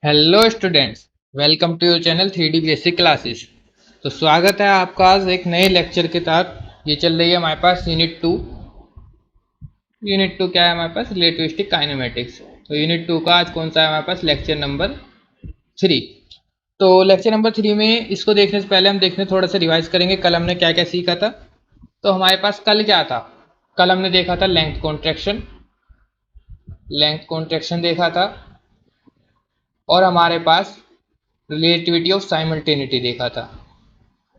Hello students, welcome to your channel 3D basic classes. तो स्वागत है आपका आज एक नए लेक्चर के तहत। ये चल रही है हमारे पास यूनिट टू क्या है हमारे पास? Relativistic kinematics. तो यूनिट 2 का आज कौन सा है हमारे पास? Lecture number 3। तो लेक्चर नंबर 3 में इसको देखने से पहले हम देखने थोड़ा सा रिवाइज करेंगे कल हमने क्या क्या सीखा था। तो हमारे पास कल क्या था? कल हमने देखा था लेंथ कॉन्ट्रैक्शन देखा था, और हमारे पास रिलेटिविटी ऑफ साइमल्टेनिटी देखा था।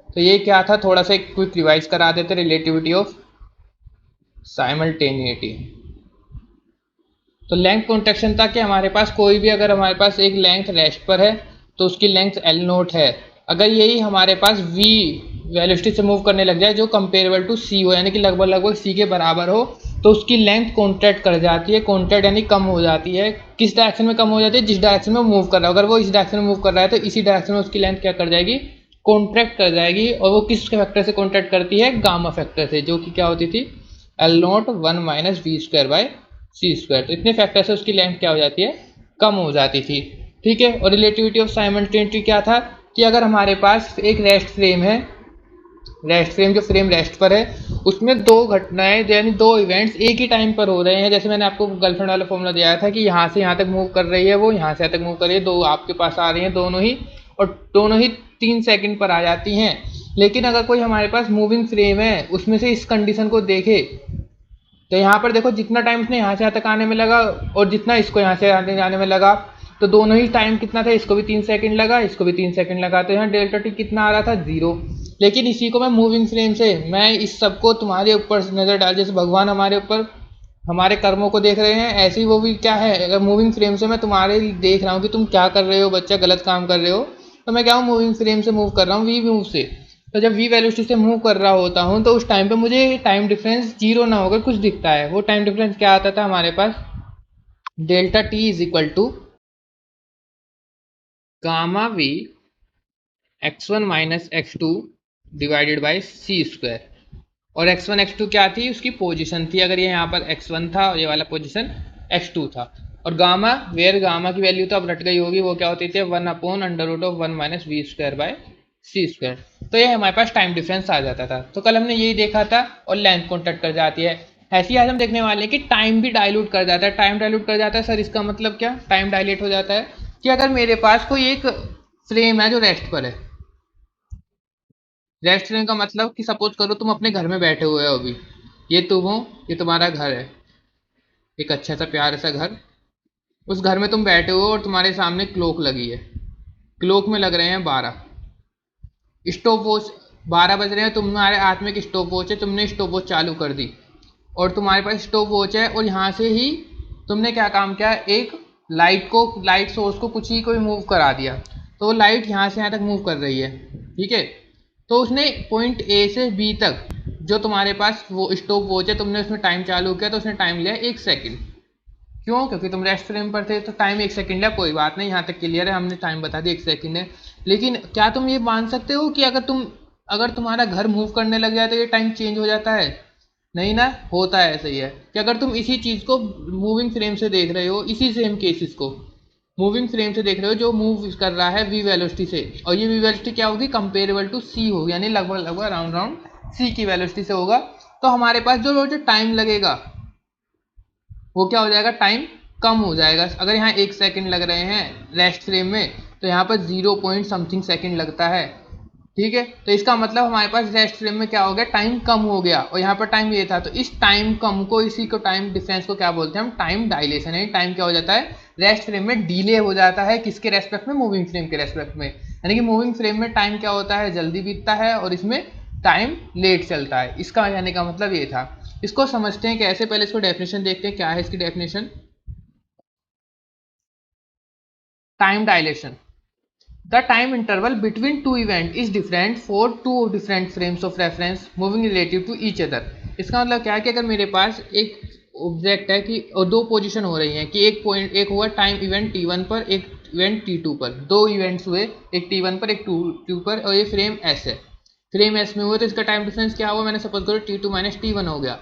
तो ये क्या था, थोड़ा सा एक क्विक रिवाइज करा देते। Relativity of simultaneity. तो लेंथ कॉन्ट्रैक्शन था कि हमारे पास कोई भी, अगर हमारे पास एक लेंथ रेस्ट पर है तो उसकी लेंथ एल नोट है। अगर यही हमारे पास वी वेलोसिटी से मूव करने लग जाए जो कंपेरेबल टू सी हो, यानी कि लगभग लगभग सी के बराबर हो, तो उसकी लेंथ कॉन्ट्रैक्ट कर जाती है। कॉन्ट्रैक्ट यानी कम हो जाती है। किस डायरेक्शन में कम हो जाती है? जिस डायरेक्शन में मूव कर रहा है। अगर वो इस डायरेक्शन में मूव कर रहा है तो इसी डायरेक्शन में उसकी लेंथ क्या कर जाएगी? कॉन्ट्रैक्ट कर जाएगी। और वो किस फैक्टर से कॉन्ट्रैक्ट करती है? गामा फैक्टर से, जो कि क्या होती थी? L naught 1 minus we square by C square. तो इतने फैक्टर से उसकी लेंथ क्या हो जाती है? कम हो जाती थी। ठीक है। और रिलेटिविटी ऑफ साइमल्टेनिटी क्या था कि अगर हमारे पास एक रेस्ट फ्रेम है, रेस्ट फ्रेम जो फ्रेम रेस्ट पर है, उसमें दो घटनाएं यानी दो इवेंट्स एक ही टाइम पर हो रहे हैं। जैसे मैंने आपको गर्लफ्रेंड वाला फॉर्मूला दिया था कि यहाँ से यहाँ तक मूव कर रही है, वो यहाँ से यहाँ तक मूव कर रही है, दो आपके पास आ रही हैं दोनों ही, और दोनों ही 3 सेकंड पर आ जाती हैं। लेकिन अगर कोई हमारे पास मूविंग फ्रेम है, उसमें से इस कंडीशन को देखे तो यहाँ पर देखो, जितना टाइम इसने यहाँ से यहाँ तक आने में लगा और जितना इसको यहाँ से आने जाने में लगा, तो दोनों ही टाइम कितना था? इसको भी 3 सेकंड लगा, इसको भी 3 सेकंड लगा। तो यहाँ डेल्टा टी कितना आ रहा था? 0। लेकिन इसी को मैं मूविंग फ्रेम से, मैं इस सबको तुम्हारे ऊपर नज़र डाल, जैसे भगवान हमारे ऊपर हमारे कर्मों को देख रहे हैं, ऐसे ही वो भी क्या है, अगर मूविंग फ्रेम से मैं तुम्हारे देख रहा हूँ कि तुम क्या कर रहे हो, बच्चा गलत काम कर रहे हो, तो मैं क्या हूँ? मूविंग फ्रेम से मूव कर रहा हूँ, वी मूव से। तो जब वी वेलोसिटी से मूव कर रहा होता हूँ तो उस टाइम पे मुझे टाइम डिफरेंस जीरो ना होकर कुछ दिखता है। वो टाइम डिफरेंस क्या आता था हमारे पास? Delta T is equal to gamma v x1 minus x2 divided by C square. और x1 x2 क्या थी? उसकी पोजीशन थी। अगर ये यहाँ पर x1 था और ये वाला पोजीशन x2 था। और गामा, वेयर गामा की वैल्यू तो अब रट गई होगी, वो क्या होती थी? 1/√1 minus we square by C square. तो ये हमारे पास टाइम डिफरेंस आ जाता था। तो कल हमने यही देखा था। और लेंथ कॉन्टैक्ट कर जाती है। ऐसे ही आज हम देखने वाले हैं कि टाइम भी डाइल्यूट कर जाता है। टाइम डाइल्यूट कर जाता है सर, इसका मतलब क्या? टाइम डायलेट हो जाता है कि अगर मेरे पास कोई एक फ्रेम है जो रेस्ट पर है। रेस्ट फ्रेम का मतलब कि सपोज करो तुम अपने घर में बैठे हुए हो अभी, ये तुम हो, ये तुम्हारा घर है, एक अच्छा सा प्यारा सा घर। उस घर में तुम बैठे हो और तुम्हारे सामने क्लॉक लगी है। क्लॉक में लग रहे हैं 12। स्टॉप वॉच, 12 बज रहे हैं, तुम्हारे हाथ में एक स्टॉप वॉच है, तुमने स्टॉप वॉच चालू कर दी। और तुम्हारे पास स्टॉप वॉच है और यहाँ से ही तुमने क्या काम किया? एक लाइट सोर्स को कुछ ही कोई मूव करा दिया। तो लाइट यहाँ से यहाँ तक मूव कर रही है। ठीक है। तो उसने पॉइंट ए से बी तक, जो तुम्हारे पास वो स्टॉप वॉच है, तुमने उसमें टाइम चालू किया तो उसने टाइम लिया 1 सेकंड। क्यों? क्योंकि तुम रेस्ट फ्रेम पर थे तो टाइम 1 सेकंड लिया। कोई बात नहीं, यहाँ तक क्लियर है, हमने टाइम बता दिया 1 सेकंड है। लेकिन क्या तुम ये मान सकते हो कि अगर तुम्हारा घर मूव करने लग जाए तो ये टाइम चेंज हो जाता है? नहीं ना, होता है। ऐसा ही है कि अगर तुम इसी चीज़ को मूविंग फ्रेम से देख रहे हो, इसी सेम केसेस को मूविंग फ्रेम से देख रहे हो जो मूव कर रहा है वी वेलोसिटी से, और ये वी वेलोसिटी क्या होगी? कंपेरेबल टू सी होगी, यानी लगभग लगभग राउंड राउंड सी की वेलोसिटी से होगा। तो हमारे पास जो टाइम लगेगा वो क्या हो जाएगा? टाइम कम हो जाएगा। अगर यहाँ 1 सेकंड लग रहे हैं रेस्ट फ्रेम में, तो यहाँ पर 0 पॉइंट समथिंग सेकंड लगता है। ठीक है। तो इसका मतलब हमारे पास रेस्ट फ्रेम में क्या हो गया? टाइम कम हो गया। और यहाँ पर टाइम ये था, तो इस टाइम कम को, इसी को टाइम डिफरेंस को क्या बोलते हैं हम? टाइम डायलेशन है। टाइम क्या हो जाता है? रेस्ट फ्रेम में डिले हो जाता है। किसके रेस्पेक्ट में? मूविंग फ्रेम के रेस्पेक्ट में। यानी कि मूविंग फ्रेम में टाइम क्या होता है? जल्दी बीतता है, और इसमें टाइम लेट चलता है। इसका कहने का मतलब ये था। इसको समझते हैं कैसे? पहले इसको डेफिनेशन देखते हैं, क्या है इसकी definition. Time dilation: the time interval between two events is different for two different frames of reference moving relative to each other। इसका मतलब क्या है कि अगर मेरे पास एक ऑब्जेक्ट है कि और दो पोजीशन हो रही हैं, कि एक हुआ टाइम इवेंट t1 पर, एक इवेंट t2 पर। दो इवेंट्स हुए, एक t1 पर एक t2 पर, और ये फ्रेम s है। फ्रेम s में हुए तो इसका टाइम डिफरेंस क्या हुआ? मैंने सपोज करो t2 माइनस t1 हो गया।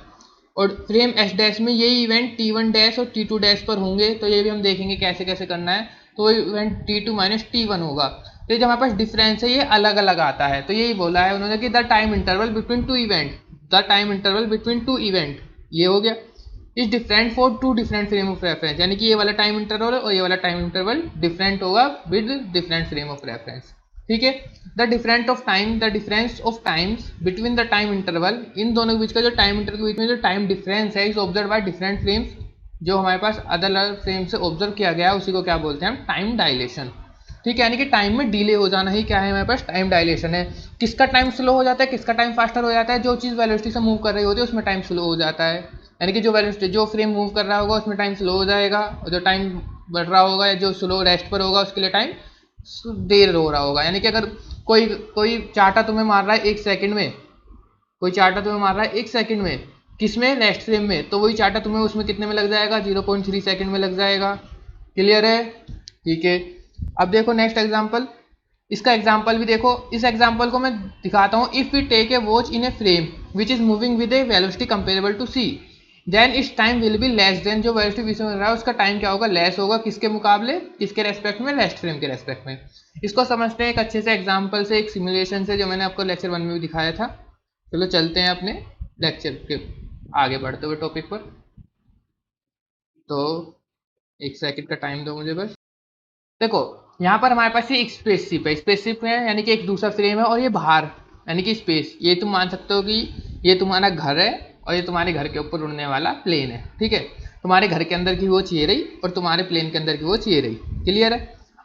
और फ्रेम एस डैश में ये इवेंट T1 डैश और T2 डैश पर होंगे, तो ये भी हम देखेंगे कैसे कैसे करना है। तो इवेंट T2 माइनस T1 होगा। तो जो हमारे पास डिफरेंस है ये अलग अलग आता है। तो यही बोला है उन्होंने कि the time interval between two event, the time interval between two event, ये हो गया is different for two different frame of reference, यानी कि ये वाला टाइम इंटरवल और ये वाला टाइम इंटरवल डिफरेंट होगा with different frame of reference. ठीक है, the different of time, the difference of times between the time interval, इन दोनों के बीच का जो टाइम इंटरवल के बीच में जो टाइम डिफरेंस है is observe by different frames, जो हमारे पास अलग अलग फ्रेम से ऑब्जर्व किया गया है उसी को क्या बोलते हैं हम, टाइम डायलेशन। ठीक है, यानी कि टाइम में डिले हो जाना ही क्या है हमारे पास, टाइम डायलेशन है। किसका टाइम स्लो हो जाता है, किसका टाइम फास्टर हो जाता है, जो चीज़ वेलोसिटी से मूव कर रही होती है उसमें टाइम स्लो हो जाता है, यानी कि जो वेलोसिटी जो फ्रेम मूव कर रहा होगा उसमें टाइम स्लो हो जाएगा, और जो टाइम बढ़ रहा होगा या जो स्लो रेस्ट पर होगा उसके लिए टाइम देर हो रहा होगा। यानी कि अगर कोई कोई चाटा तुम्हें मार रहा है 1 सेकंड में, कोई चाटा तुम्हें मार रहा है 1 सेकंड में, किसमें, रेस्ट फ्रेम में, तो वही चाटा तुम्हें उसमें कितने में लग जाएगा, 0.3 सेकंड में लग जाएगा। क्लियर है? ठीक है, अब देखो नेक्स्ट एग्जांपल, इसका एग्जांपल भी देखो। इस एग्जांपल को मैं दिखाता हूँ। If we take a watch in a frame which is moving with a velocity comparable to C, then its time will be less than, जो वेलोसिटी विच में रहा है उसका टाइम क्या होगा, लेस होगा, किसके मुकाबले, किसके रेस्पेक्ट में, रेस्ट फ्रेम के रेस्पेक्ट में। इसको समझते हैं एक अच्छे से एग्जाम्पल से, एक सिमुलेशन से, जो मैंने आपको लेक्चर 1 में भी दिखाया था। चलो चलते हैं अपने लेक्चर के आगे बढ़ते हुए टॉपिक पर। तो 1 सेकंड का टाइम दो मुझे बस। देखो यहाँ पर हमारे पास ये एक स्पेसशिप है, स्पेसशिप है यानी कि एक दूसरा फ्रेम है, और ये बाहर यानी कि स्पेस, ये तुम मान सकते हो कि ये तुम्हारा घर है और ये तुम्हारे घर के ऊपर उड़ने वाला प्लेन है। ठीक है, तुम्हारे घर के अंदर की वो ये रही और तुम्हारे प्लेन के अंदर की वो ये रही। क्लियर है?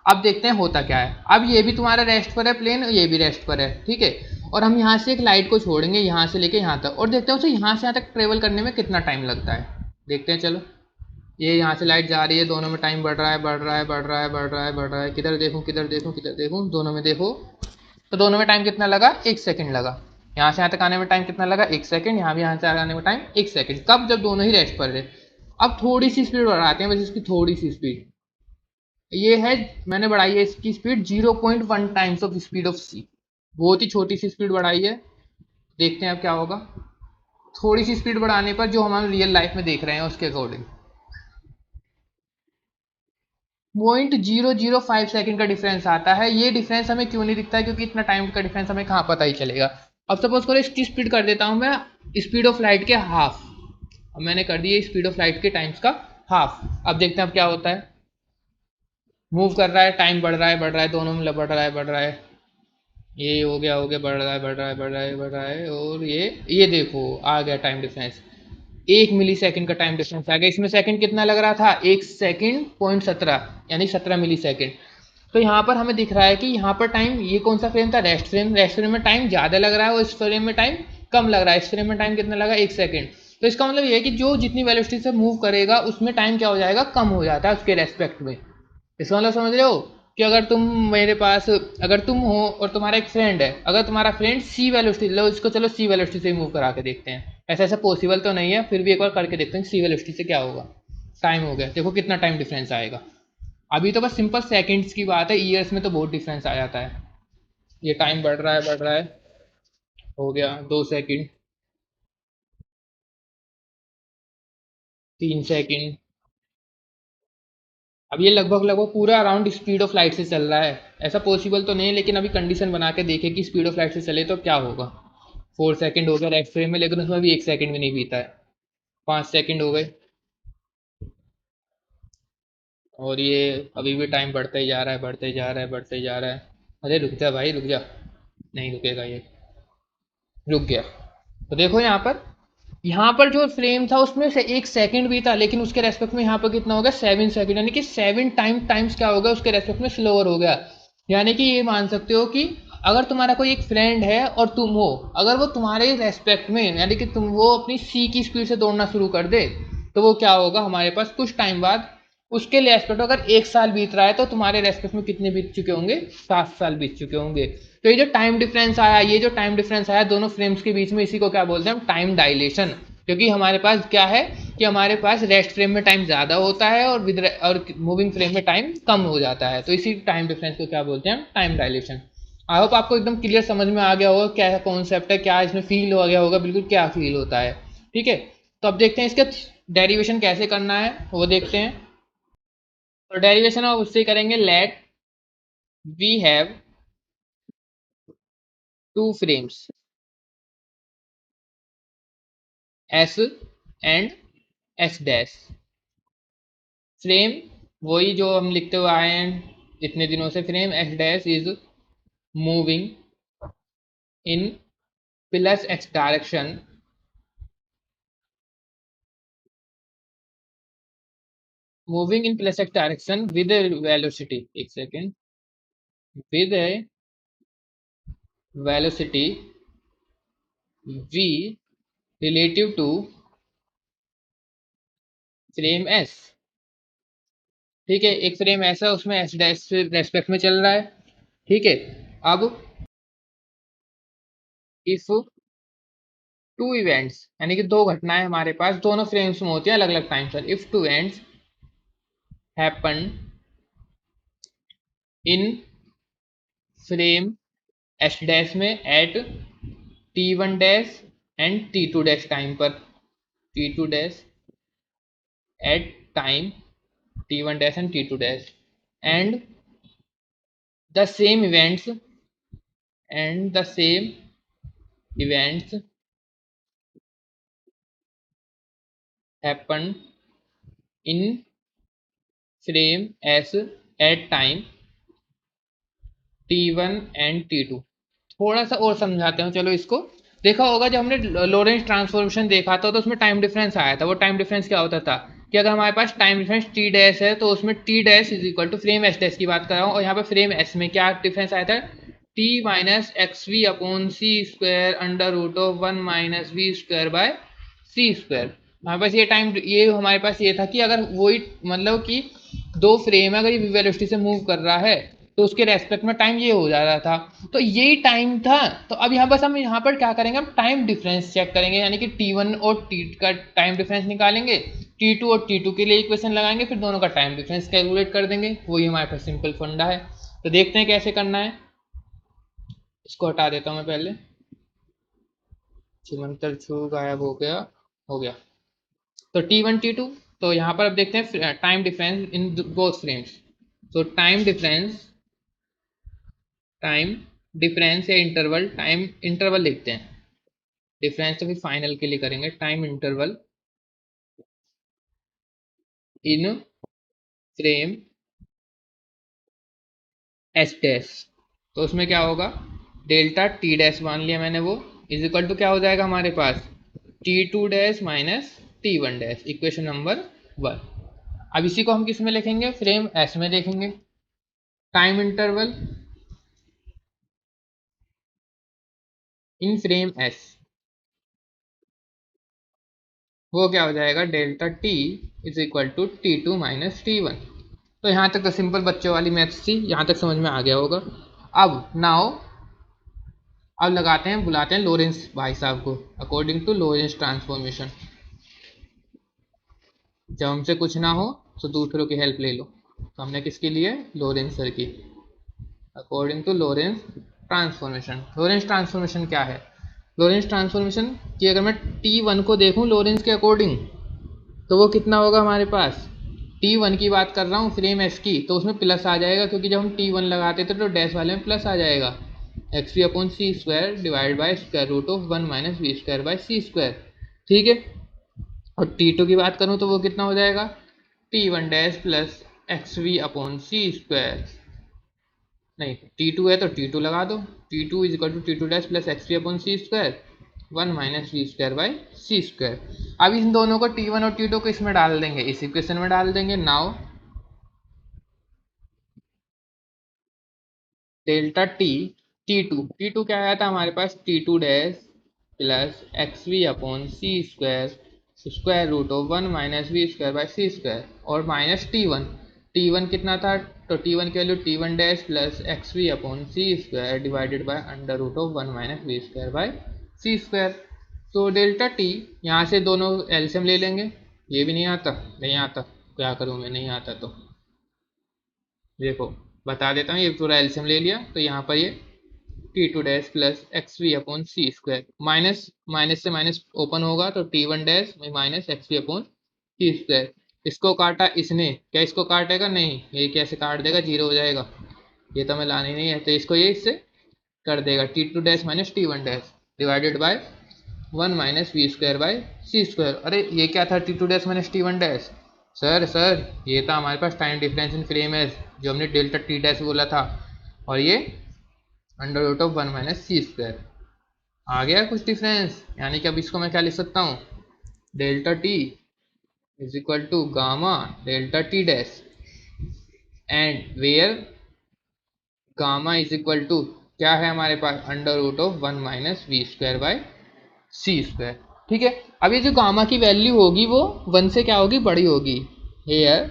अब देखते हैं होता क्या है। अब ये भी तुम्हारा रेस्ट पर है प्लेन, और ये भी रेस्ट पर है। ठीक है, और हम यहाँ से एक लाइट को छोड़ेंगे यहाँ से लेके यहाँ तक, और देखते हैं उसे यहाँ से यहाँ तक ट्रेवल करने में कितना टाइम लगता है। देखते हैं चलो। ये यहाँ से लाइट जा रही है, दोनों में टाइम बढ़ रहा है, बढ़ रहा है, बढ़ रहा है, बढ़ रहा है, बढ़ रहा है, किधर देखूँ किधर देखूँ किधर देखूँ, दोनों में देखो तो दोनों में टाइम कितना लगा, 1 सेकंड लगा। यहाँ से यहाँ तक आने में टाइम कितना लगा, 1 सेकंड। यहाँ भी यहाँ से आने में टाइम 1 सेकंड। कब, जब दोनों ही रेस्ट पर रहे। अब थोड़ी सी स्पीड बढ़ाते हैं, बस इसकी थोड़ी सी स्पीड, ये है मैंने बढ़ाई है इसकी speed 0.1 times of speed of c, बहुत ही छोटी सी स्पीड बढ़ाई है। देखते हैं अब क्या होगा। थोड़ी सी स्पीड बढ़ाने पर जो हम रियल लाइफ में देख रहे हैं उसके अकॉर्डिंग 0.005 सेकंड का डिफरेंस आता है। ये डिफरेंस हमें क्यों नहीं दिखता है, क्योंकि इतना टाइम का डिफरेंस हमें कहाँ पता ही चलेगा। अब सपोज करो इसकी स्पीड कर देता हूँ मैं स्पीड ऑफ लाइट के हाफ। अब मैंने कर दिया स्पीड ऑफ लाइट के टाइम्स का हाफ। अब देखते हैं अब क्या होता है। मूव कर रहा है, टाइम बढ़ रहा है, बढ़ रहा है, दोनों में बढ़ रहा है, बढ़ रहा है, ये हो गया, बढ़ रहा है, बढ़ रहा है, बढ़ रहा है, बढ़ रहा है, और ये देखो आ गया टाइम डिफरेंस, 1 मिली सेकंड का टाइम डिफरेंस आ गया। इसमें सेकंड कितना लग रहा था, 1 सेकंड 0.17, यानी 17 मिली सेकंड। तो यहाँ पर हमें दिख रहा है कि यहाँ पर टाइम, ये कौन सा फ्रेम था, रेस्ट फ्रेम, रेस्ट फ्रेम में टाइम ज़्यादा लग रहा है और इस फ्रेम में टाइम कम लग रहा है। इस फ्रेम में टाइम कितना लगा, 1 सेकंड। तो इसका मतलब ये है कि जो जितनी वेलोसिटी से मूव करेगा उसमें टाइम क्या हो जाएगा, कम हो जाता है उसके रेस्पेक्ट में। इसका मतलब समझ रहे हो कि अगर तुम मेरे पास, अगर तुम हो और तुम्हारा एक फ्रेंड है, अगर तुम्हारा फ्रेंड सी वेलोसिटी, लो इसको चलो सी वेलोसिटी से मूव करा के देखते हैं। ऐसा ऐसा पॉसिबल तो नहीं है, फिर भी एक बार करके देखते हैं सी वेलोसिटी से क्या होगा। टाइम हो गया, देखो कितना टाइम डिफरेंस आएगा। अभी तो बस सिंपल सेकंड्स की बात है, ईयर्स में तो बहुत डिफरेंस आ जाता है। ये टाइम बढ़ रहा है, बढ़ रहा है, हो गया 2 सेकंड, 3 सेकंड। अब ये लगभग लगभग पूरा अराउंड स्पीड ऑफ लाइट से चल रहा है। ऐसा पॉसिबल तो नहीं है, लेकिन अभी कंडीशन बना के देखे कि स्पीड ऑफ लाइट से चले तो क्या होगा। 4 सेकंड हो गया रेस्ट फ्रेम में, लेकिन उसमें भी 1 सेकंड भी नहीं बीता है। 5 सेकंड हो गए, और ये अभी भी टाइम बढ़ता ही जा रहा है, बढ़ते ही जा रहा है, बढ़ते ही जा रहा है। अरे रुक जा भाई, रुक जा, नहीं रुकेगा ये, रुक गया। तो देखो यहाँ पर जो फ्रेम था उसमें से 1 सेकंड भी था, लेकिन उसके रेस्पेक्ट में यहाँ पर कितना हो गया, 7 सेकंड, यानी कि 7 टाइम्स क्या हो गया उसके रेस्पेक्ट में स्लोअर हो गया। यानी कि ये मान सकते हो कि अगर तुम्हारा कोई एक फ्रेंड है और तुम हो, अगर वो तुम्हारे रेस्पेक्ट में, यानी कि तुम वो अपनी सी की स्पीड से दौड़ना शुरू कर दे, तो वो क्या होगा हमारे पास कुछ टाइम बाद उसके रेस्पेक्ट, अगर 1 साल बीत रहा है तो तुम्हारे रेस्पेक्ट में कितने बीत चुके होंगे, 7 साल बीत चुके होंगे। तो ये जो टाइम डिफरेंस आया, ये जो टाइम डिफरेंस आया दोनों फ्रेम्स के बीच में, इसी को क्या बोलते हैं हम, टाइम डायलेशन। क्योंकि हमारे पास क्या है कि हमारे पास रेस्ट फ्रेम में टाइम ज़्यादा होता है और मूविंग फ्रेम में टाइम कम हो जाता है, तो इसी टाइम डिफरेंस को क्या बोलते हैं हम, टाइम डायलेशन। आई होप आपको एकदम क्लियर समझ में आ गया होगा क्या कॉन्सेप्ट है, क्या इसमें फील हो गया होगा, बिल्कुल क्या फील होता है। ठीक है, तो अब देखते हैं इसका डेरिवेशन कैसे करना है, वो देखते हैं। तो डेरिवेशन आप उससे करेंगे, let we have two frames S and S dash. Frame वही जो हम लिखते हुए आए हैं इतने दिनों से, frame S dash is moving in plus x direction moving in plus x direction with velocity, एक second, with a velocity v relative to frame s। ठीक है, एक फ्रेम ऐसा उसमें एस डैश रेस्पेक्ट में चल रहा है। ठीक है, अब इफ टू इवेंट्स, यानी कि दो घटनाएं हमारे पास दोनों फ्रेम्स में होती हैं अलग अलग टाइम पर, if two events happen in frame S dash में at t one dash and t two dash time पर, t two dash at time t one dash and t two dash, and the same events and the same events happen in frame s at time t1 and t2। थोड़ा सा और समझाते हैं चलो इसको। देखा होगा जब हमने लोरेंस ट्रांसफॉर्मेशन देखा था तो उसमें टाइम डिफरेंस आया था। वो टाइम डिफरेंस क्या होता था कि अगर हमारे पास टाइम डिफरेंस टी डैश है तो उसमें T dash is equal to frame S dash की बात कर रहा हूँ, और यहाँ पे फ्रेम एस में क्या डिफरेंस आया था, T minus X V upon C square under root of one minus we square by C square. हमारे पास ये टाइम, ये हमारे पास ये था कि अगर वही मतलब कि दो फ्रेम है, अगर ये वेलोसिटी से मूव कर रहा है तो उसके रेस्पेक्ट में टाइम ये हो जा रहा था, तो यही टाइम था। तो अब यहाँ बस हम यहाँ पर क्या करेंगे, हम टाइम डिफरेंस चेक करेंगे, यानी कि T1 और T का टाइम डिफरेंस निकालेंगे, T2 और T2 के लिए इक्वेशन लगाएंगे, फिर दोनों का टाइम डिफरेंस कैलकुलेट कर देंगे। वही हमारे पास सिंपल फंडा है। तो देखते हैं कैसे करना है। इसको हटा देता हूँ मैं पहले, चिमंतर छू गायब हो गया, हो गया। तो T1 T2, तो यहाँ पर अब देखते हैं time difference in both frames. तो टाइम डिफरेंस या इंटरवल, टाइम इंटरवल लिखते हैं, डिफरेंस तो फिर फाइनल के लिए करेंगे। Time interval in frame S dash, तो उसमें क्या होगा, डेल्टा टी डैश मान लिया मैंने, वो इज इक्वल टू क्या हो जाएगा हमारे पास, t two dash minus T one dash, equation number 1। अब इसी को हम किस में लिखेंगे, फ्रेम एस में देखेंगे। Time interval in frame S, वो क्या हो जाएगा, delta T is equal to T two minus T one. तो यहाँ तक तो सिंपल बच्चों वाली मैथ्स थी, यहाँ तक समझ में आ गया होगा। अब नाउ, अब लगाते हैं, बुलाते हैं लोरेंस भाई साहब को, अकॉर्डिंग टू लोरेंस ट्रांसफॉर्मेशन। जब हमसे कुछ ना हो तो दूसरों की हेल्प ले लो, तो हमने किसकी ली है, लोरेंस सर की। According to Lorentz transformation, Lorentz transformation क्या है, लोरेंस ट्रांसफॉर्मेशन की अगर मैं T1 को देखूं लोरेंस के अकॉर्डिंग, तो वो कितना होगा हमारे पास, T1 की बात कर रहा हूँ फ्रेम एस की, तो उसमें प्लस आ जाएगा, क्योंकि जब हम T1 लगाते थे तो डैश वाले में प्लस आ जाएगा, X V upon C square divide by square root of one minus we square by C square. ठीक है, और T2 की बात करूँ तो वो कितना हो जाएगा, T1 dash plus X V upon C square, नहीं T2 है तो T2 लगा दो, T2 is equal to T2 dash plus X V upon C square one minus we square by C square. अब इन दोनों को T1 और T2 को इसमें डाल देंगे, इस इक्वेशन में डाल देंगे। नाउ डेल्टा टी, T2 क्या आया था हमारे पास, T2 dash plus X V upon C square square root of one minus we square by C square, और माइनस T1 कितना था, तो T1 की value T1 dash plus X V upon C square divided by under root of one minus we square by C square. तो delta T, यहाँ से दोनों LCM ले लेंगे, ये भी नहीं आता, नहीं आता, क्या करूँ मैं, नहीं आता तो देखो बता देता हूँ, ये पूरा एलसीएम ले लिया तो यहाँ पर ये T two dash plus X V upon C square, minus minus से माइनस ओपन होगा तो T one dash minus X V upon C square. इसको काटा इसने, क्या इसको काटेगा? नहीं, ये कैसे काट देगा, जीरो हो जाएगा, ये तो हमें लानी नहीं है, तो इसको ये इससे कर देगा T two dash minus T one dash divided by one minus we square by C square. अरे ये क्या था T two dash minus T one dash? Sir ये था हमारे पास टाइम डिफरेंस इन फ्रेम है, जो हमने डेल्टा टी डैश बोला था, और ये under root of one minus c square. आ गया कुछ डिफरेंस? यानी कि अब इसको मैं क्या लिख सकता हूँ, delta T is equal to gamma delta T dash and where gamma is equal to क्या है हमारे पास, under root of one minus we square by C square. ठीक है, अब ये जो गामा की वैल्यू होगी वो वन से क्या होगी, बड़ी होगी। Here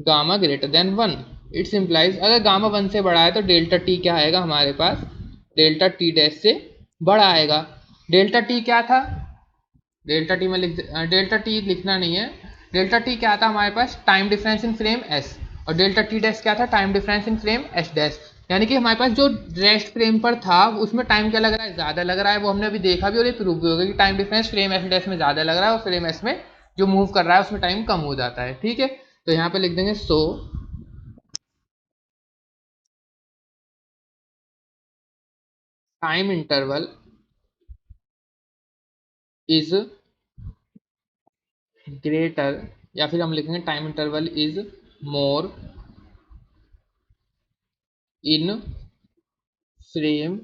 gamma greater than one, it's implies अगर गामा वन से बड़ा है तो डेल्टा टी क्या आएगा हमारे पास, डेल्टा टी डैश से बड़ा आएगा। डेल्टा टी क्या था, डेल्टा टी में डेल्टा टी लिखना नहीं है, डेल्टा टी क्या था हमारे पास, time difference in frame S, और डेल्टा टी डैश क्या था, time difference in frame S dash. यानी कि हमारे पास जो रेस्ट फ्रेम पर था उसमें टाइम क्या लग रहा है, ज़्यादा लग रहा है, वो हमने अभी देखा भी और ये प्रूव भी होगा कि time difference frame S dash में ज़्यादा लग रहा है और फ्रेम एस में जो मूव कर रहा है उसमें टाइम कम हो जाता है। ठीक है, तो यहाँ पे लिख देंगे so time interval is greater, या फिर हम लिखेंगे time interval is more in frame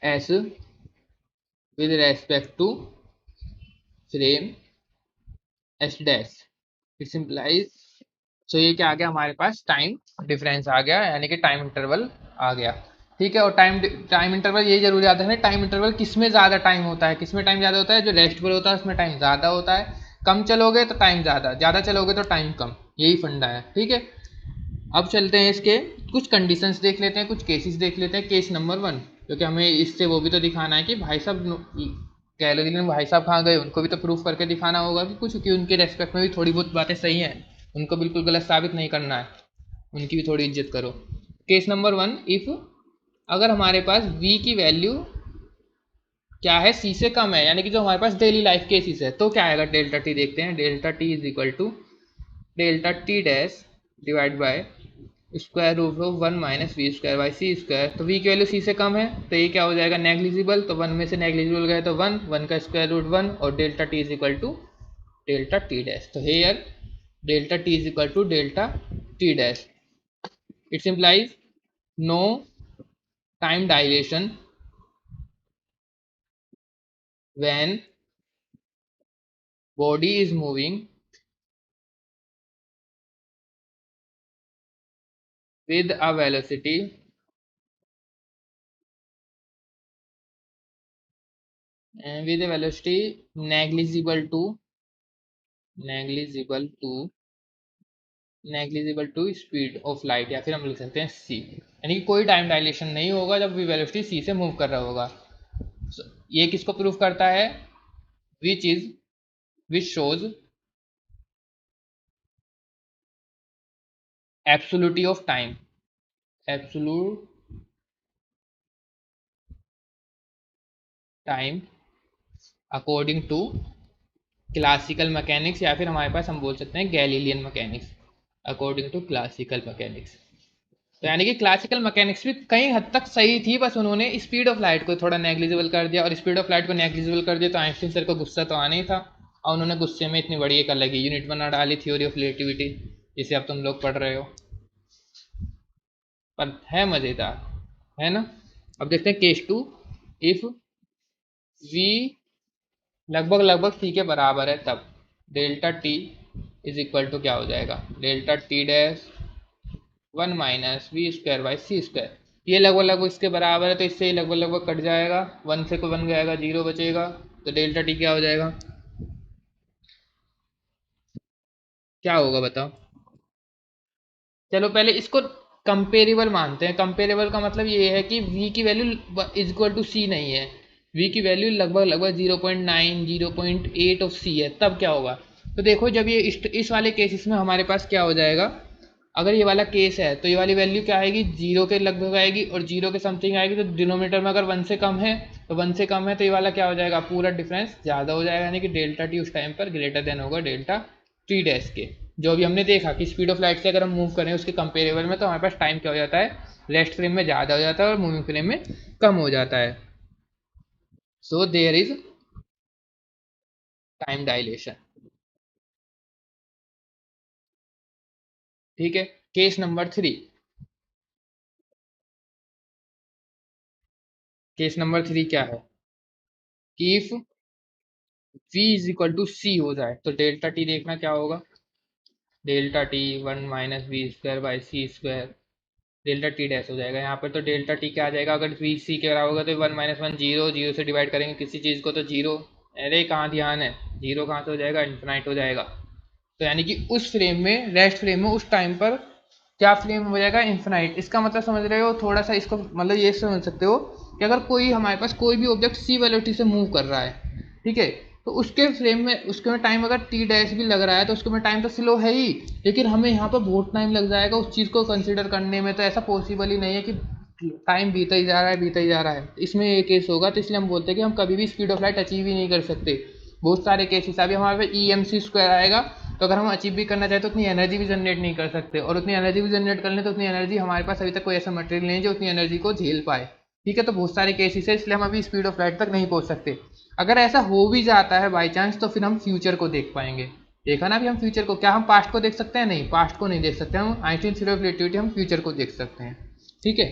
S with respect to frame S dash, it's implies. So ये क्या आ गया हमारे पास, टाइम डिफरेंस आ गया, यानी कि टाइम इंटरवल आ गया। ठीक है, और टाइम इंटरवल ये जरूर याद रखना, टाइम इंटरवल किस में ज़्यादा टाइम होता है, किस में टाइम ज़्यादा होता है, जो रेस्टफुल होता है उसमें टाइम ज़्यादा होता है, कम चलोगे तो टाइम ज़्यादा, ज़्यादा चलोगे तो टाइम कम, यही फंडा है। ठीक है, अब चलते हैं इसके कुछ कंडीशंस देख लेते हैं, कुछ केसेस देख लेते हैं। केस नंबर वन, क्योंकि हमें इससे वो भी तो दिखाना है कि भाई साहब गैलरी में भाई साहब कहाँ गए, उनको भी तो प्रूफ करके दिखाना होगा कि कुछ कि उनके रेस्पेक्ट में भी थोड़ी बहुत बातें सही हैं, उनको बिल्कुल गलत साबित नहीं करना है, उनकी भी थोड़ी इज्जत करो। केस नंबर वन, इफ़ अगर हमारे पास v की वैल्यू क्या है, c से कम है, यानी कि जो हमारे पास डेली लाइफ केसेस है, तो क्या आएगा, डेल्टा टी देखते हैं, delta T is equal to delta T dash divide by square root of one minus we square by C square. तो v की वैल्यू c से कम है तो ये क्या हो जाएगा, नेग्लिजिबल, तो वन में से नेग्लिजिबल गए तो वन, वन का स्क्वायर रूट वन, और delta T is equal to delta T dash. तो here delta T is equal to delta T dash, it's implies no time dilation when body is moving with a velocity and with a velocity negligible to speed of light, या फिर हम लिख सकते हैं c, यानी कि कोई time dilation नहीं होगा जब भी वेलोसिटी c से मूव कर रहा होगा। ये किसको प्रूफ करता है, which shows absoluteness of time, absolute time according to classical mechanics, या फिर हमारे पास हम बोल सकते हैं Galilean mechanics according to classical mechanics. तो यानी कि क्लासिकल मैकेनिक्स भी कई हद तक सही थी, बस उन्होंने स्पीड ऑफ लाइट को थोड़ा नेग्लिजिबल कर दिया, और स्पीड ऑफ लाइट को नेग्लिजिबल कर दिया तो आइंस्टीन सर को गुस्सा तो आना ही था, और उन्होंने गुस्से में इतनी बड़ी एक अलग ही यूनिट बना डाली, थ्योरी ऑफ रिलेटिविटी, जिसे अब तुम लोग पढ़ रहे हो, पर है मज़ेदार, है ना। अब देखते हैं केस टू, इफ वी लगभग लगभग सी के बराबर है तब delta T is equal to क्या हो जाएगा, delta T dash one minus we square by C square. ये लगभग लगभग इसके बराबर है तो इससे ही लगभग लगभग कट जाएगा, वन से कोई बन जाएगा, जीरो बचेगा, तो डेल्टा टी क्या हो जाएगा, क्या होगा बताओ। चलो पहले इसको कंपेरेबल मानते हैं, कंपेरेबल का मतलब ये है कि v की वैल्यू इज इक्वल टू सी नहीं है, v की वैल्यू लगभग लगभग 0.9 0.8 ऑफ सी है, तब क्या होगा। तो देखो जब ये इस वाले केसेस में हमारे पास क्या हो जाएगा, अगर ये वाला केस है तो ये वाली वैल्यू क्या आएगी, 0 के लगभग आएगी और 0 के समथिंग आएगी। तो डिनोमिनेटर में अगर 1 से कम है तो 1 से कम है तो ये वाला क्या हो जाएगा, पूरा डिफरेंस ज़्यादा हो जाएगा, यानी कि डेल्टा टी उस टाइम पर ग्रेटर देन होगा डेल्टा टी डैश के। जो भी हमने देखा कि स्पीड ऑफ लाइट से अगर हम मूव करें उसके कंपेरेबल में, तो हमारे पास टाइम क्या हो जाता है, रेस्ट फ्रेम में ज़्यादा हो जाता है और मूविंग फ्रेम में कम हो जाता है। So there is time dilation. ठीक है, केस नंबर 3। केस नंबर 3 क्या है कि if v is equal to C हो जाए तो डेल्टा टी देखना क्या होगा, delta T 1 minus we square by C square, delta T dash हो जाएगा। यहाँ पर तो डेल्टा टी क्या आ जाएगा, अगर वी सी के बराबर होगा तो 1 माइनस 1 जीरो, जीरो से डिवाइड करेंगे किसी चीज़ को तो जीरो, अरे कहाँ ध्यान है, जीरो कहाँ से हो जाएगा, इन्फिनाइट हो जाएगा। तो यानी कि उस फ्रेम में, रेस्ट फ्रेम में उस टाइम पर क्या फ्रेम हो जाएगा, इन्फिनाइट। इसका मतलब समझ रहे हो, थोड़ा सा इसको मतलब ये समझ सकते हो कि अगर कोई हमारे पास कोई भी ऑब्जेक्ट सी वेलोसिटी से मूव कर रहा है, ठीक है, तो उसके फ्रेम में उसके में टाइम अगर टी डैश भी लग रहा है तो उसके में टाइम तो स्लो है ही, लेकिन हमें यहाँ पर बहुत टाइम लग जाएगा उस चीज़ को कंसिडर करने में। तो ऐसा पॉसिबल ही नहीं है कि टाइम बीता ही जा रहा है, बीता ही जा रहा है, इसमें ये केस होगा। तो इसलिए हम बोलते हैं कि हम कभी भी स्पीड ऑफ लाइट अचीव ही नहीं कर सकते। बहुत सारे केसेस अभी हमारे पास ई एम सी स्क्वायर आएगा, तो अगर हम अचीव भी करना चाहें तो उतनी एनर्जी भी जनरेट नहीं कर सकते, और उतनी एनर्जी भी जनरेट कर लें तो उतनी एनर्जी हमारे पास अभी तक कोई ऐसा मटेरियल नहीं है जो उतनी एनर्जी को झेल पाए। ठीक है, तो बहुत सारे केसेस है, इसलिए हम अभी स्पीड ऑफ लाइट तक नहीं पहुंच सकते। अगर ऐसा हो भी जाता है बाई चांस, तो फिर हम फ्यूचर को देख पाएंगे। देखा ना, अभी हम फ्यूचर को, क्या हम पास्ट को देख सकते हैं, नहीं, पास्ट को नहीं देख सकते। हम आइंस्टीन थ्योरी ऑफ रिलेटिविटी हम फ्यूचर को देख सकते हैं। ठीक है,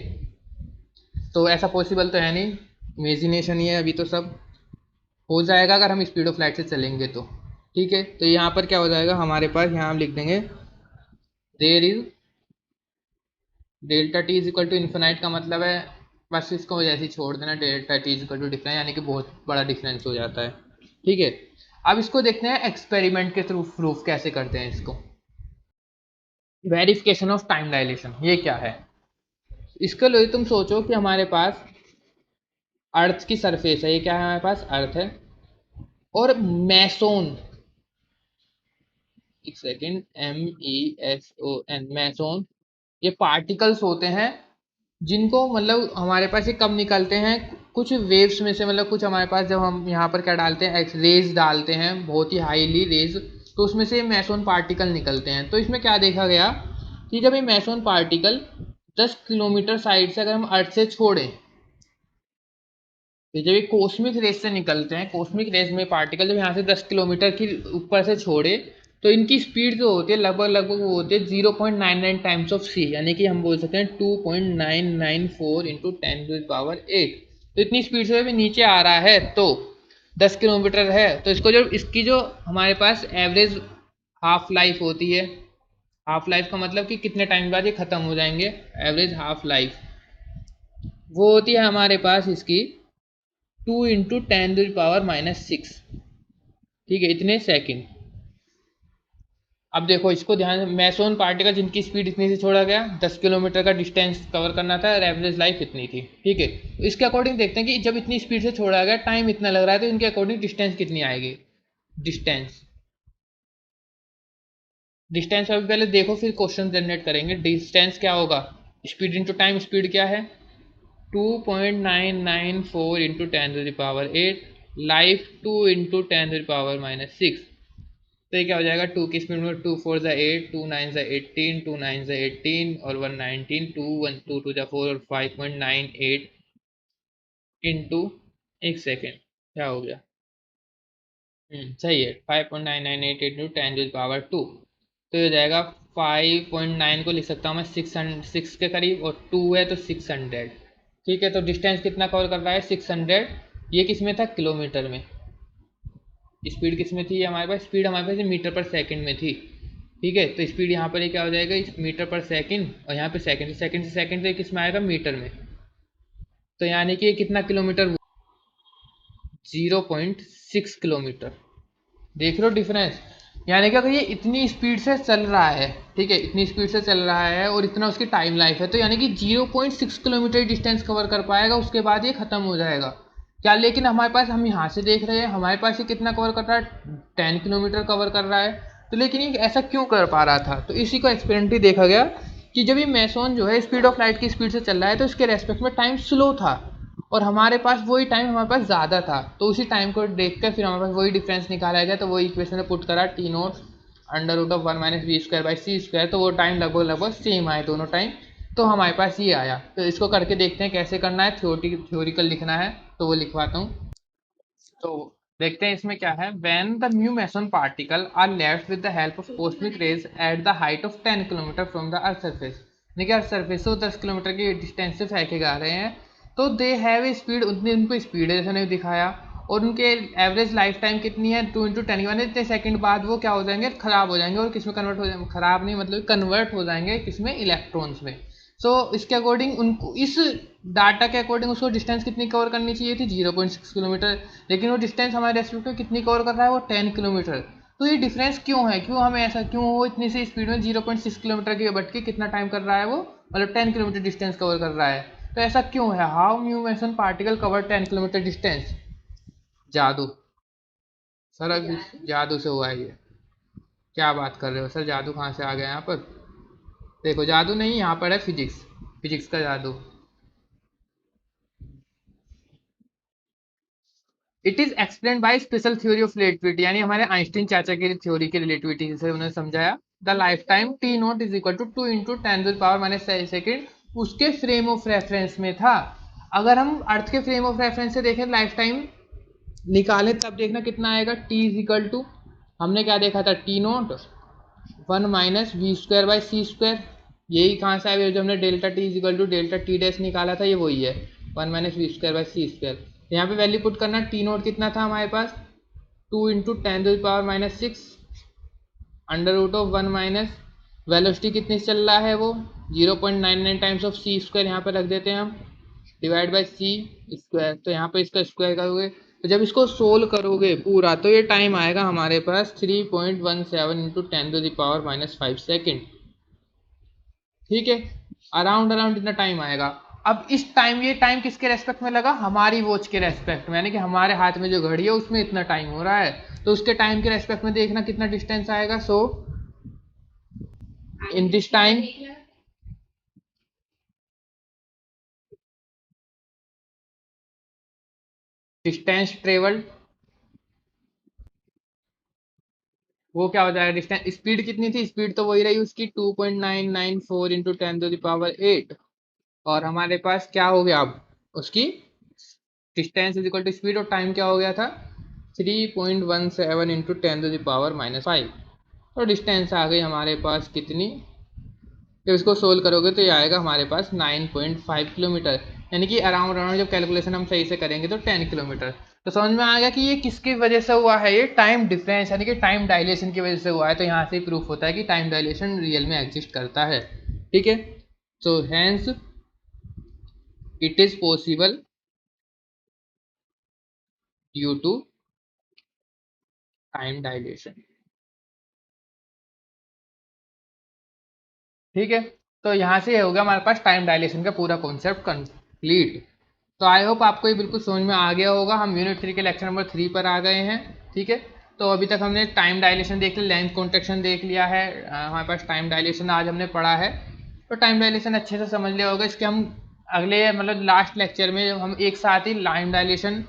तो ऐसा पॉसिबल तो है नहीं, इमेजिनेशन ही है अभी तो सब। हो जाएगा अगर हम स्पीड ऑफ लाइट से चलेंगे तो। ठीक है, तो यहाँ पर क्या हो जाएगा हमारे पास, यहाँ हम लिख देंगे there is delta T is equal to infinite, का मतलब है बस इसको जैसे ही छोड़ देना, delta T is equal to difference, यानी कि बहुत बड़ा डिफरेंस हो जाता है। ठीक है, अब इसको देखते हैं एक्सपेरिमेंट के थ्रू प्रूफ कैसे करते हैं इसको। वेरिफिकेशन ऑफ टाइम डायलेशन, ये क्या है, इसके लिए तुम सोचो कि हमारे पास अर्थ की सरफेस है, ये क्या है, हमारे पास अर्थ है, और मैसोन, एक सेकेंड, MESON, मैसोन, ये पार्टिकल्स होते हैं जिनको मतलब हमारे पास ये कब निकलते हैं, कुछ वेव्स में से, मतलब कुछ हमारे पास जब हम यहाँ पर क्या डालते हैं, एक्स रेज डालते हैं, बहुत ही हाईली रेज, तो उसमें से मैसोन पार्टिकल निकलते हैं। तो इसमें क्या देखा गया कि जब ये मैसोन पार्टिकल 10 किलोमीटर साइड से अगर हम अर्थ से छोड़ें, तो जब ये कॉस्मिक रेस से निकलते हैं, कॉस्मिक रेस में पार्टिकल जब यहाँ से 10 किलोमीटर की ऊपर से छोड़े, तो इनकी स्पीड जो होती है लगभग लगभग वो होती है 0.99 टाइम्स ऑफ सी, यानी कि हम बोल सकते हैं 2.994 इंटू 10⁸8। तो इतनी स्पीड से भी नीचे आ रहा है, तो 10 किलोमीटर है, तो इसको जो इसकी जो हमारे पास एवरेज हाफ लाइफ होती है, हाफ लाइफ का मतलब कि कितने टाइम बाद ये ख़त्म हो जाएंगे, एवरेज हाफ लाइफ वो होती है हमारे पास इसकी 2 × 10⁻⁻6। ठीक है, इतने सेकंड। अब देखो इसको ध्यान, मैसोन पार्टिकल जिनकी स्पीड इतनी से छोड़ा गया, 10 किलोमीटर का डिस्टेंस कवर करना था और एवरेज लाइफ इतनी थी। ठीक है, तो इसके अकॉर्डिंग देखते हैं कि जब इतनी स्पीड से छोड़ा गया, टाइम इतना लग रहा है, तो इनके अकॉर्डिंग डिस्टेंस कितनी आएगी। डिस्टेंस डिस्टेंस अभी पहले देखो, फिर क्वेश्चन जनरेट करेंगे। डिस्टेंस क्या होगा, स्पीड इंटू टाइम, स्पीड क्या है 2.994 इंटू 10⁸8, लाइफ 2 इंटू 10⁻⁻6। तो ये क्या हो जाएगा, 2 की स्पीड में 2 4 ज़ा 8, 2 9 ज़ा 18, 2 9 ज़ा 18 और 1 19, 2 1 2 2 ज़ा 4 और 5.98 इंटू, एक सेकेंड क्या हो गया, सही है, 5.998 इंटू 10⁻²। तो ये हो जाएगा 5.9 को लिख सकता हूँ मैं 6 के करीब, और 2 है तो 600। ठीक है, तो डिस्टेंस कितना कवर कर रहा है, 600। ये किस में था, किलोमीटर में। स्पीड किस में थी हमारे पास, स्पीड हमारे पास मीटर पर सेकंड में थी। ठीक है, तो स्पीड यहाँ पर ये क्या हो जाएगा, इस मीटर पर सेकंड, और यहाँ पे सेकंड, सेकंड से सेकंड से किस में आएगा, मीटर में। तो यानी कि ये कितना किलोमीटर, 0.6 किलोमीटर। देख लो डिफरेंस, यानी कि अगर ये इतनी स्पीड से चल रहा है, ठीक है, इतनी स्पीड से चल रहा है और इतना उसकी टाइम लाइफ है, तो यानी कि 0.6 किलोमीटर डिस्टेंस कवर कर पाएगा, उसके बाद ये ख़त्म हो जाएगा क्या। लेकिन हमारे पास, हम यहाँ से देख रहे हैं, हमारे पास ये कितना कवर कर रहा है, 10 किलोमीटर कवर कर रहा है। तो लेकिन ये ऐसा क्यों कर पा रहा था, तो इसी को एक्सपेरिमेंटली देखा गया कि जब ये मेसोन जो है स्पीड ऑफ लाइट की स्पीड से चल रहा है तो इसके रेस्पेक्ट में टाइम स्लो था और हमारे पास वही टाइम हमारे पास ज़्यादा था, तो उसी टाइम को देख कर फिर हमारे पास वही डिफरेंस निकाला गया, तो वही इक्वेशन में पुट करा T naught under root of 1 minus we square by C square, तो वो टाइम लगभग लगभग सेम आए दोनों टाइम, तो हमारे पास ये आया। तो इसको करके देखते हैं कैसे करना है, थ्योरिकल लिखना है तो वो लिखवाता हूँ। तो देखते हैं इसमें क्या है। When the new meson particle are left with the help of cosmic rays at the height of 10 kilometre from the Earth surface, देखिए अर्थ सरफेस से 10 किलोमीटर की डिस्टेंस से फेंके जा रहे हैं, तो दे हैव ए स्पीड, उतनी उनको स्पीड है जैसे ने दिखाया, और उनके एवरेज लाइफ टाइम कितनी है 2 × 10 यानी इतने सेकंड बाद वो क्या हो जाएंगे, खराब हो जाएंगे, और किसमें कन्वर्ट हो जाएंगे, खराब नहीं मतलब कन्वर्ट हो जाएंगे किसमें, इलेक्ट्रॉन्स में। सो इसके अकॉर्डिंग उनको इस डाटा के अकॉर्डिंग उसको डिस्टेंस कितनी कवर करनी चाहिए थी 0.6 किलोमीटर, लेकिन वो डिस्टेंस हमारे रेस्पेक्ट में कितनी कवर कर रहा है, वो 10 किलोमीटर। तो ये डिफरेंस क्यों है, क्यों हमें ऐसा, क्यों वो इतनी सी स्पीड में 0.6 किलोमीटर की बट के कितना टाइम कर रहा है, वो मतलब 10 किलोमीटर डिस्टेंस कवर कर रहा है, तो ऐसा क्यों है, how new meson particle cover 10 kilometre distance. जादू सर, अभी जादू से हुआ है ये, क्या बात कर रहे हो सर, जादू कहाँ से आ गया यहाँ पर, देखो जादू नहीं यहाँ पर है फिजिक्स, फिजिक्स का जादू। It is explain by special theory of relativity, यानी हमारे आइंस्टीन चाचा की थ्योरी की रिलेटिविटी से उन्होंने समझाया। The life time T naught is equal to 2 × 10⁻⁻⁷ उसके फ्रेम ऑफ रेफरेंस में था। अगर हम अर्थ के फ्रेम ऑफ रेफरेंस से देखें लाइफ टाइम निकालें तब देखना कितना आएगा, टी इज इक्वल टू, हमने क्या देखा था, T naught 1 minus we square by C square, यही कहाँ से आया, जो हमने delta T is equal to delta T dash निकाला था, ये वही है 1 minus we square by C square. यहाँ पे वैल्यू पुट करना, टी नोट कितना था हमारे पास 2 × 10⁻⁻⁶ under root of 1 minus velocity कितनी चल रहा है, वो 0.99 टाइम्स ऑफ सी स्क्वायर, यहाँ पर रख देते हैं हम, डिवाइड बाई सी स्क्वायर, तो यहाँ पे इसका स्क्वायर करोगे, तो जब इसको सोल्व करोगे पूरा तो ये टाइम आएगा हमारे पास 3.17 × 10⁻⁻⁵ सेकेंड, ठीक है, अराउंड इतना टाइम आएगा। अब इस टाइम, ये टाइम किसके रेस्पेक्ट में लगा, हमारी वॉच के रेस्पेक्ट में, यानी कि हमारे हाथ में जो घड़ी है उसमें इतना टाइम हो रहा है, तो उसके टाइम के रेस्पेक्ट में देखना कितना डिस्टेंस आएगा। So in this time distance travelled, वो क्या हो जाएगा, डिस्टेंस, स्पीड कितनी थी, स्पीड तो वही रही उसकी 2.994 × 10⁸ और हमारे पास क्या हो गया अब, उसकी distance is equal to speed, और टाइम क्या हो गया था 3.17 × 10⁻⁵ तो डिस्टेंस आ गई हमारे पास कितनी, जब इसको सोल्व करोगे तो ये आएगा हमारे पास 9.5 किलोमीटर, यानी कि अराउंड अराउंड जब कैलकुलेशन हम सही से करेंगे तो 10 किलोमीटर। तो समझ में आ गया कि ये किसकी वजह से हुआ है, ये टाइम डिफरेंस यानी कि टाइम डायलेशन की वजह से हुआ है, तो यहाँ से प्रूफ होता है कि टाइम डायलेशन रियल में एग्जिस्ट करता है, ठीक है। So hence it is possible due to time dilation, ठीक है। तो यहाँ से हो गया हमारे पास टाइम डायलेशन का पूरा कॉन्सेप्ट कंप्लीट। तो आई होप आपको ये बिल्कुल समझ में आ गया होगा। हम यूनिट 3 के लेक्चर नंबर 3 पर आ गए हैं, ठीक है। तो अभी तक हमने टाइम डायलेशन देख लिया, लेंथ कॉन्ट्रैक्शन देख लिया है, हमारे पास टाइम डायलेशन आज हमने पढ़ा है, तो टाइम डायलेशन अच्छे से समझ लिया होगा। इसके हम अगले मतलब लास्ट लेक्चर में हम एक साथ ही टाइम डायलेशन,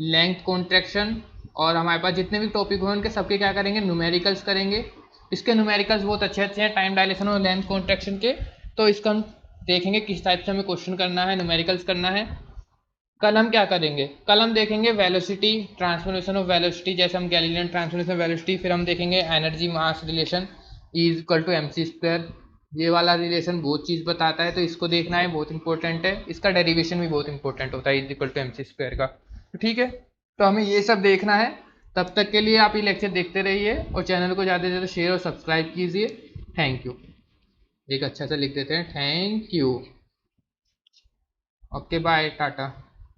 लेंथ कॉन्ट्रैक्शन और हमारे पास जितने भी टॉपिक हुए उनके सबके क्या करेंगे, न्यूमेरिकल्स करेंगे। इसके न्यूमेरिकल्स बहुत अच्छे अच्छे हैं टाइम डायलेशन और लेंथ कॉन्ट्रैक्शन के, तो इसका हम देखेंगे किस टाइप से हमें क्वेश्चन करना है, न्यूमेरिकल्स करना है। कल हम क्या करेंगे, कल हम देखेंगे वेलोसिटी, ट्रांसफॉर्मेशन ऑफ वेलोसिटी, जैसे हम गैलीलियन ट्रांसफॉर्मेशन वेलोसिटी, फिर हम देखेंगे energy mass relation is equal to mc², ये वाला रिलेशन बहुत चीज़ बताता है, तो इसको देखना है, बहुत इंपॉर्टेंट है। इसका डेरिवेशन भी बहुत इंपॉर्टेंट होता है इज इक्वल टू mc² का, तो ठीक है। तो हमें ये सब देखना है, तब तक के लिए आप ये लेक्चर देखते रहिए और चैनल को ज़्यादा से ज़्यादा शेयर और सब्सक्राइब कीजिए। थैंक यू, एक अच्छा सा लिख देते हैं, thank you, okay bye, Tata.